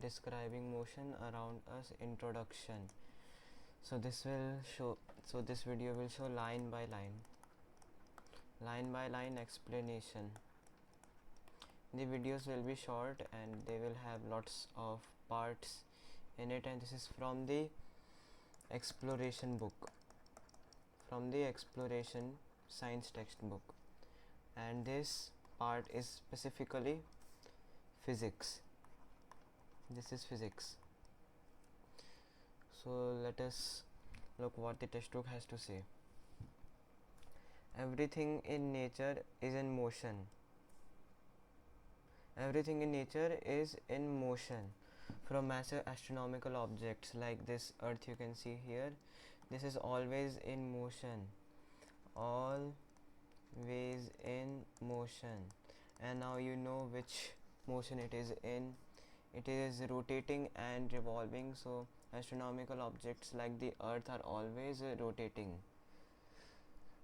describing motion around us, introduction. So this video will show line by line explanation. The videos will be short and they will have lots of parts in it, and this is from the exploration book, from the exploration science textbook, and this part is specifically physics. This is physics. So let us look what the textbook has to say. Everything in nature is in motion. Everything in nature is in motion. From massive astronomical objects like this earth you can see here, this is always in motion. Always in motion. And now you know which motion it is in. It is rotating and revolving, so astronomical objects like the earth are always rotating.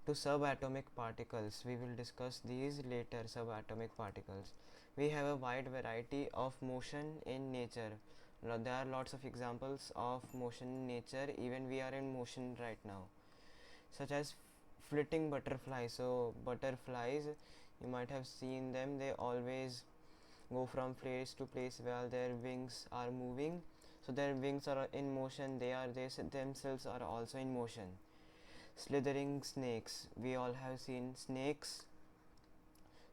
To subatomic particles, we will discuss these later. Subatomic particles, we have a wide variety of motion in nature. There are lots of examples of motion in nature. Even we are in motion right now, such as flitting butterflies. So butterflies, you might have seen them, they always go from place to place while their wings are moving. So their wings are in motion, they themselves are also in motion. Slithering snakes, we all have seen snakes.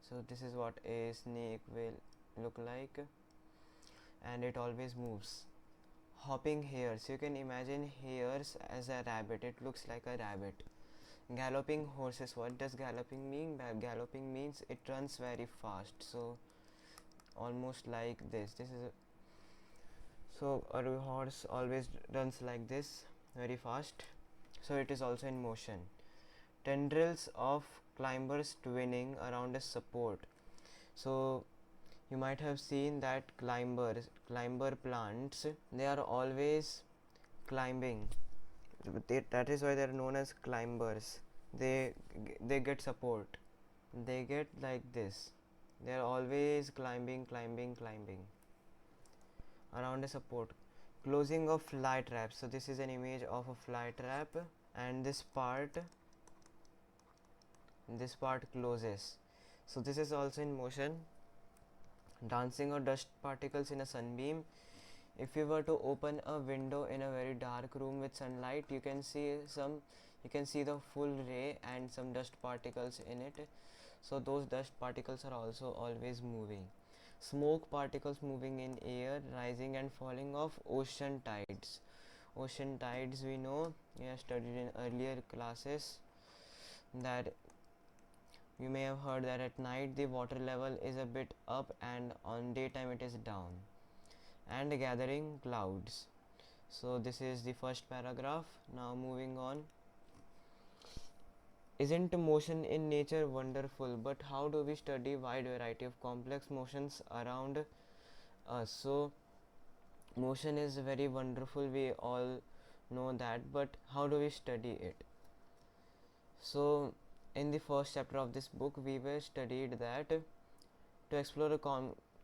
So this is what a snake will look like, and it always moves. Hopping hares, you can imagine hares as a rabbit, it looks like a rabbit. Galloping horses, what does galloping mean? Galloping means it runs very fast, so almost like this is so a horse always runs like this very fast, so it is also in motion. Tendrils of climbers twinning around a support. So you might have seen that climber plants, they are always climbing. That is why they are known as climbers. They get support, they get like this, they are always climbing around a support. Closing of fly traps, so this is an image of a fly trap, and this part closes, so this is also in motion. Dancing or dust particles in a sunbeam, if you were to open a window in a very dark room with sunlight, you can see the full ray and some dust particles in it, so those dust particles are also always moving. Smoke particles moving in air, rising and falling of ocean tides. Ocean tides, we know, we have studied in earlier classes that you may have heard that at night the water level is a bit up and on daytime it is down. And gathering clouds. So this is the first paragraph. Now moving on. Isn't motion in nature wonderful? But how do we study wide variety of complex motions around us? So motion is very wonderful, we all know that, but how do we study it? So in the first chapter of this book we were studied that to explore a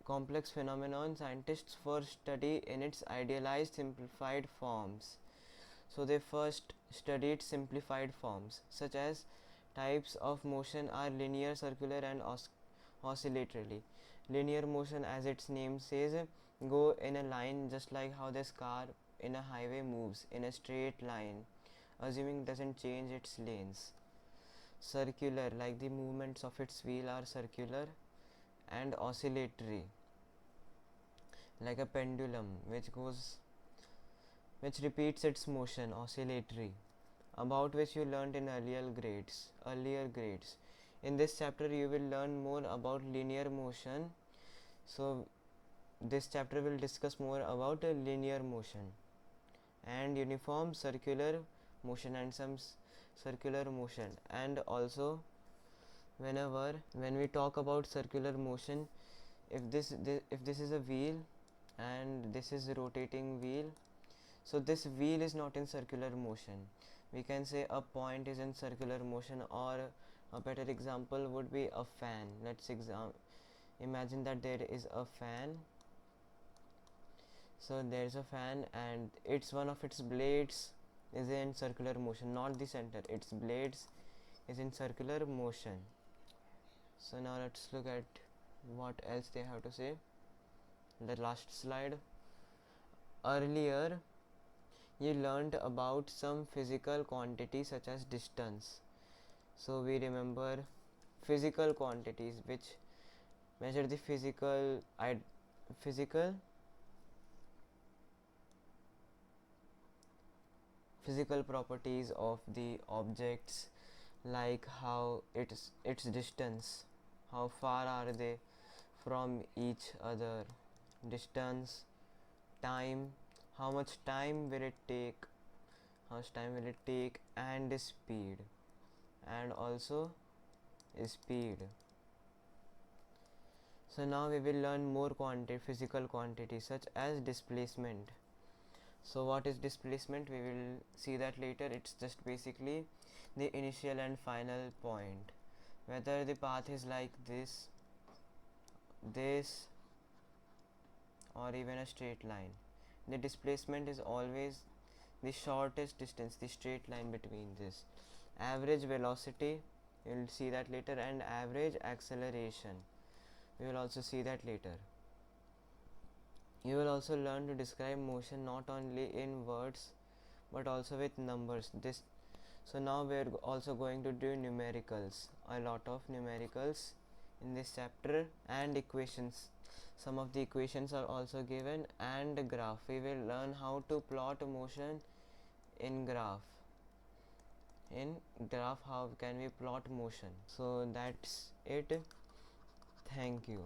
complex phenomenon, scientists first study in its idealized simplified forms. So they first studied simplified forms, such as types of motion are linear, circular and oscillatory. Linear motion, as its name says, go in a line just like how this car in a highway moves in a straight line, assuming doesn't change its lanes. Circular, like the movements of its wheel are circular. And oscillatory, like a pendulum which repeats its motion. Oscillatory, about which you learned in earlier grades. In this chapter you will learn more about linear motion, so this chapter will discuss more about linear motion and uniform circular motion and some circular motion. And also when we talk about circular motion, if this is a wheel and this is a rotating wheel, so this wheel is not in circular motion. We can say a point is in circular motion, or a better example would be a fan. Let's imagine that there is a fan. So there's a fan and it's one of its blades is in circular motion, not the center, its blades is in circular motion. So now let's look at what else they have to say. The last slide. Earlier you learned about some physical quantity such as distance. So we remember physical quantities which measure the physical physical properties of the objects, like how its distance, how far are they from each other, distance, time, how much time will it take, and speed, and also speed. So now we will learn more physical quantities such as displacement. So what is displacement? We will see that later. It's just basically the initial and final point, whether the path is like this or even a straight line. The displacement is always the shortest distance, the straight line between this. Average velocity, you will see that later, and average acceleration, we will also see that later. You will also learn to describe motion not only in words but also with numbers. So now we are also going to do numericals, a lot of numericals in this chapter, and equations. Some of the equations are also given, and graph. We will learn how to plot motion in graph. In graph, how can we plot motion? So that's it. Thank you.